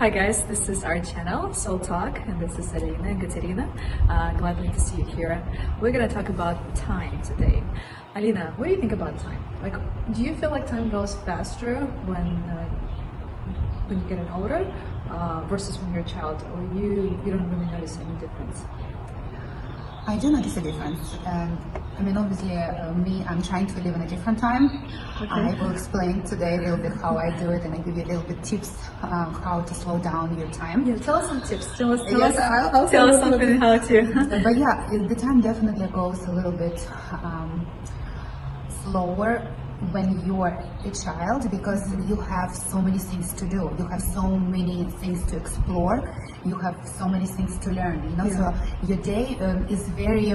Hi guys, this is our channel, Soul Talk, and this is Arina and Katerina. Gladly to see you here. We're gonna talk about time today. Alina, what do you think about time? Like, do you feel like time goes faster when you get older versus when you're a child, or you don't really notice any difference? I do notice a difference. Obviously, I'm trying to live in a different time. Okay. I will explain today a little bit how I do it, and I give you a little bit tips how to slow down your time. Yeah, tell us some tips. Tell us something how to. But yeah, the time definitely goes a little bit slower when you're a child, because you have so many things to do, you have so many things to explore, you have so many things to learn, so your day is very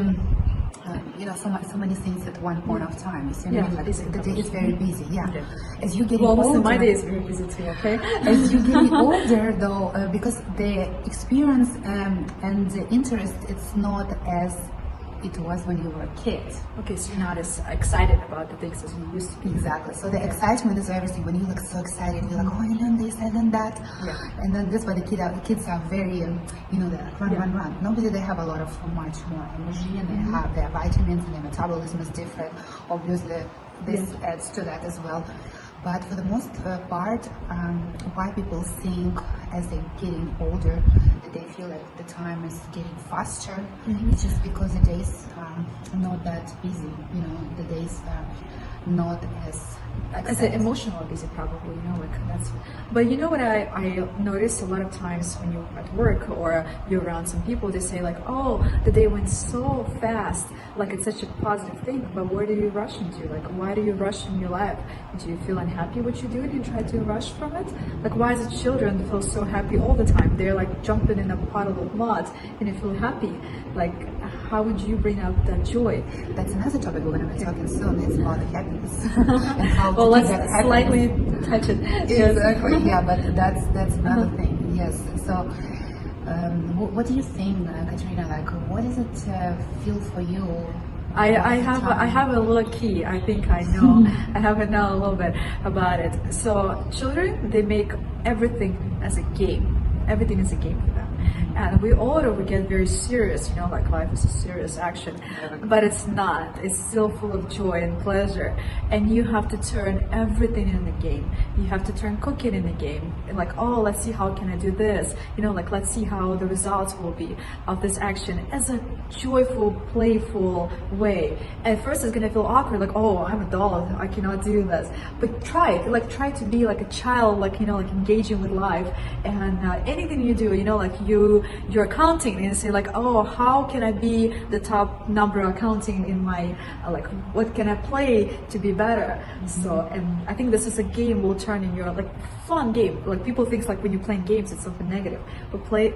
so many things at one point of time. You see what I mean? Like, the day is very busy. As you get older, my day is very busy too. Okay. As you get older, though, because the experience and the interest, it's not as it was when you were a kid. Okay, so you're not as excited about the things as you used to be. Exactly. So the excitement is everything. When you look so excited, you're like, oh, I learned this, I learned that. Yeah. And then this why the kids are very, they run. Nobody, they have a lot of much more energy, and they have their vitamins, and their metabolism is different. Obviously, this adds to that as well. But for the most part, why people think as they're getting older that they feel like the time is getting faster, it's just because the days are not that busy. The days are not as emotional busy, probably, that's. But you know what I noticed a lot of times when you're at work or you're around some people, they say like, oh, the day went so fast, like it's such a positive thing, but where do you rush into? Like, why do you rush in your life? Do you feel unhappy what you do and you try to rush from it? Like, why is it children feel so happy all the time? They're like jumping in a puddle of mud and you feel happy. Like, how would you bring out that joy? That's another topic we're going to be talking soon. It's about happiness. And how well, let's happiness. slightly touch it. Exactly. Yeah, but that's another thing. Yes. So, what do you think, Katerina? Like, what does it feel for you? I have a little key. I think I know. I have to know a little bit about it. So children, they make everything as a game. Everything is a game for them. And we older, we get very serious, like life is a serious action, but it's not. It's still full of joy and pleasure. And you have to turn everything in the game. You have to turn cooking in the game. And like, oh, let's see how can I do this? Let's see how the results will be of this action as a joyful, playful way. At first it's gonna feel awkward, like, oh, I'm a doll, I cannot do this. But try it, like try to be like a child, like engaging with life. And anything you do, you're accounting and you say like, oh, how can I be the top number accounting in my, what can I play to be better? So, and I think this is a game will turn in your, fun game. Like, people think like when you're playing games, it's something negative, but play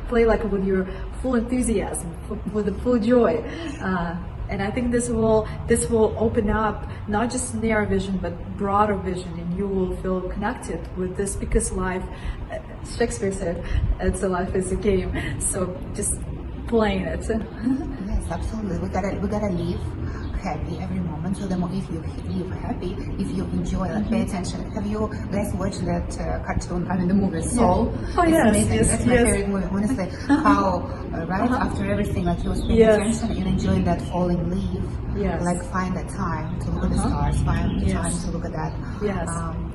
like with your full enthusiasm, with the full joy. And I think this will open up not just narrow vision, but broader vision, and you will feel connected with this, because life, Shakespeare said, life is a game. So just playing it. Yes, absolutely. We gotta live happy every moment. So the more if you live happy, if you enjoy, pay attention. Have you guys watched that cartoon? The movie Soul. Oh it's yes, amazing. yes, That's my favorite movie. Honestly, how right after everything, you was paying attention and enjoying that falling leaf. Yes. Like, find that time to look at the stars. Find the time to look at that. Yes.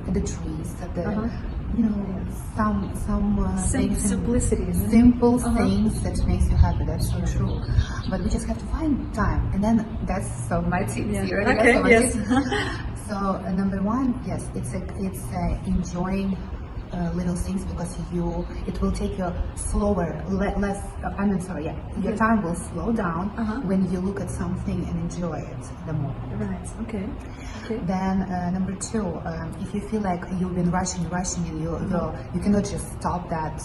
The trees. Some things, simplicity, simple things that makes you happy. That's so true. But we just have to find time, and then that's my tips. You already got some tips. So number one, yes, it's enjoying little things, because it will take you slower, your time will slow down when you look at something and enjoy it the more. Right. Okay. Then number two, if you feel like you've been rushing and you cannot just stop that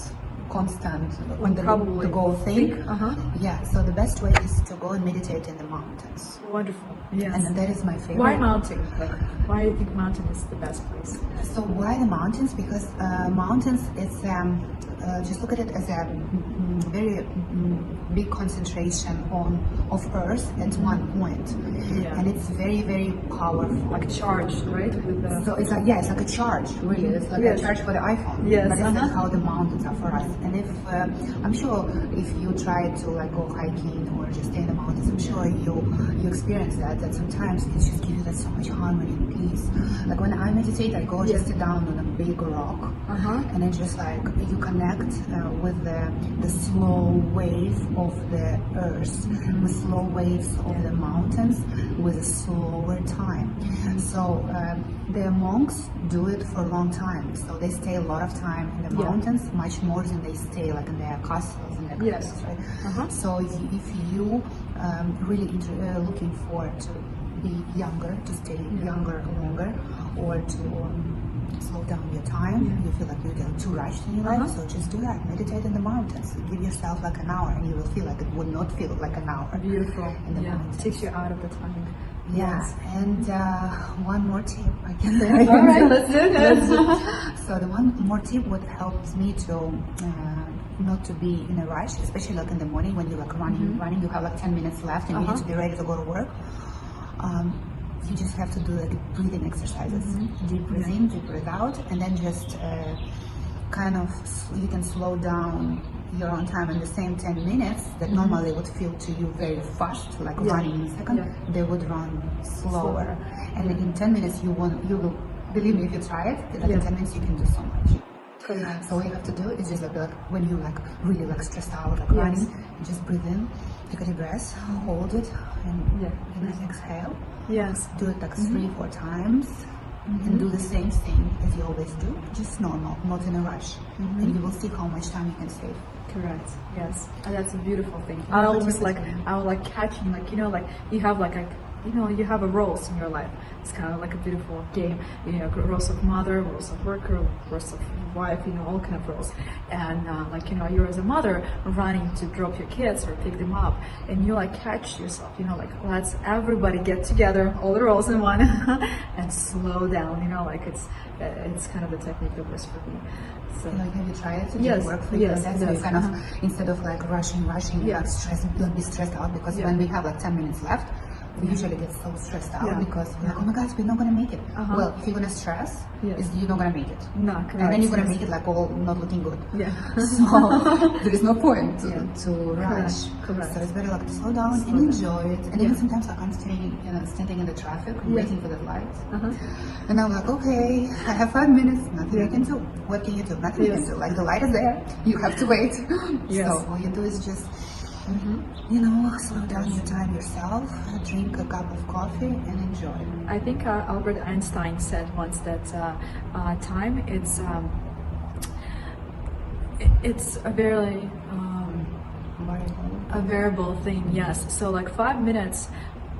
constant on the Probably. go thing. Uh-huh. Yeah, so the best way is to go and meditate in the mountains. Wonderful. Yes. And that is my favorite. Why mountain? Like, why do you think mountain is the best place? So why the mountains? Because mountains, it's just look at it as a very big concentration of earth at one point, Yeah. and it's very, very powerful. Like charged, right? With the So it's like, yeah, it's like a charge, really. It's like Yes. a charge for the iPhone. Yes, But it's like uh-huh. how the mountains are for us. And if I'm sure if you try to like go hiking or just stay in the mountains, I'm sure you experience that sometimes it just gives you that so much harmony and peace. Like when I meditate, I go just sit down on a big rock, and it just like you connect with the slow wave of the earth, the slow waves of the mountains with a slower time. So the monks do it for a long time. So they stay a lot of time in the Yeah. mountains, much more than they stay like in their castles and their Yes. castles, right? Uh-huh. So if you really looking forward to be younger, to stay younger longer, or to slow down your time, you feel like you get too rushed in your life, so just do that. Meditate in the mountains. Give yourself like an hour, and you will feel like it would not feel like an hour. beautiful. In the Yeah. mountains. Takes you out of the time. Yeah, Yes. and one more tip I can All right, let's do this. So the one more tip what helps me to not to be in a rush, especially like in the morning when you're like running, you have like 10 minutes left and you need to be ready to go to work. You just have to do like breathing exercises. Deep breathe in, deep breathe out, and then just kind of you can slow down your own time in the same 10 minutes that normally would feel to you very fast, like running in a second, they would run slower. And in 10 minutes you will, believe me if you try it, like in 10 minutes you can do so much. Correct. So what you have to do is just like when you like really like stressed out, like running, you just breathe in, take a deep breath, hold it, and then exhale. Yes. Do it like 3-4 times. And do the same thing as you always do, just normal, not in a rush. And you will see how much time you can save. Correct. Yes. And that's a beautiful thing. Yeah, I but always it's like, different. I would like catching, like, you know, like you have like a, you know, you have a roles in your life. It's kind of like a beautiful game. You know, roles of mother, roles of worker, roles of wife, you know, all kind of roles. And like, you know, you're as a mother running to drop your kids or pick them up, and you like catch yourself, you know, like let's everybody get together, all the roles in one, and slow down. You know, like it's kind of the technique that works for me. So Like, have you tried it? Did Yes, it work for you? yes, That's it how you does. kind of, instead of like rushing, you Yeah. like stress, don't be stressed out because when we have like 10 minutes left, we usually get so stressed out Yeah. because we're like, oh my gosh, we're not gonna make it. Well, if you're gonna stress, Yes. you're not gonna make it. No, And correct. then you're gonna Yes. make it like all not looking good. Yeah. So there is no point to rush. Correct. So it's better like to slow down and enjoy it. And even sometimes like I'm standing in the traffic, waiting for the light. And I'm like, okay, I have 5 minutes, nothing I can do. What can you do? Nothing you can do. Like the light is there, you have to wait. Yes. So all you do is just, you know, slow down your time yourself, drink a cup of coffee and enjoy. I think Albert Einstein said once that time it's a very a variable thing. Yes. So like 5 minutes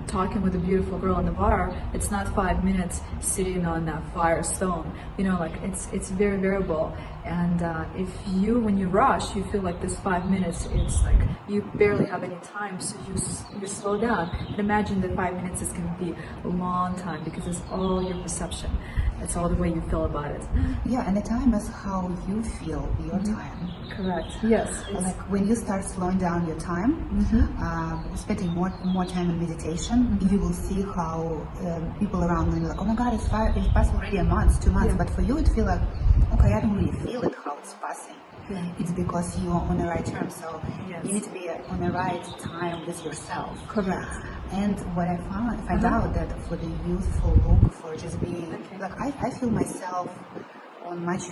talking with a beautiful girl in the bar, it's not 5 minutes sitting on that firestone. You know, like it's very variable. And if you, when you rush, you feel like this 5 minutes, it's like you barely have any time, so you slow down. And imagine that 5 minutes is going to be a long time because it's all your perception. It's all the way you feel about it. Yeah, and the time is how you feel your time. Correct. Yes. Like when you start slowing down your time, spending more time in meditation, you will see how people around you are like, oh my God, it's passed already a month, 2 months. But for you, it feel like, okay, I don't really feel it how it's passing. It's because you are on the right term. So you need to be on the right time with yourself. Correct. And what I find out that for the youthful look, for just being like I feel myself on much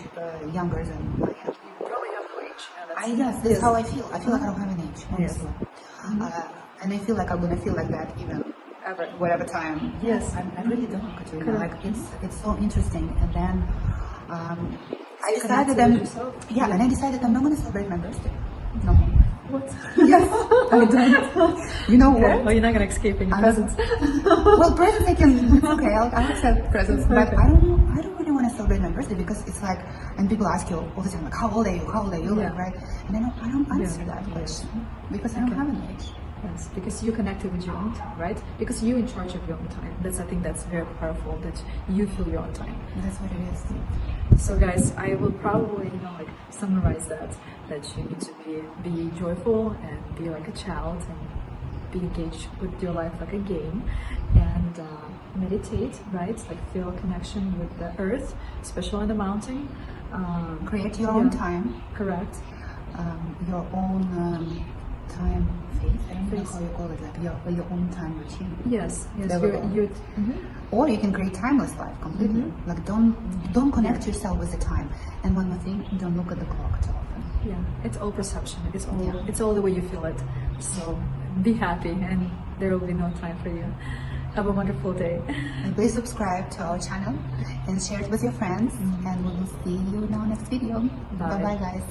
younger than I am. Probably have no age. Yes, that's how I feel. I feel like I don't have an age, honestly. And I feel like I'm gonna feel like that even Ever. whatever time. Yes. I really don't, Katrina. Correct. Like it's so interesting. And then I connected decided with yourself. and I decided I'm not gonna celebrate my birthday. No more. What? Yes, I don't. You know Okay. what? Well, you're not gonna escape any I- presents. Well, presents I can. It's okay. I'll accept presents, but I don't really want to celebrate my birthday because it's like, and people ask you all the time, like, how old are you? How old are you? Yeah. Like, right? And I don't answer Yeah. that question because I don't have an age. Yes, because you're connected with your own time, right? Because you're in charge of your own time. I think that's very powerful that you feel your own time. That's what it is. So guys, I will probably, like summarize that you need to be joyful and be like a child and be engaged with your life like a game and meditate, right? Like feel a connection with the earth, especially on the mountain. Create your own yeah, time, Correct. your own time phase. I don't know Phase. how you call it, like your own time routine. Yes. There we go. You're Or you can create timeless life completely. Mm-hmm. Like don't connect yourself with the time. And one more thing, don't look at the clock too often. yeah. It's all perception. Yeah. It's all the way you feel it. So be happy, and there will be no time for you. Have a wonderful day. And please subscribe to our channel and share it with your friends. And we will see you in our next video. Bye. Bye bye guys.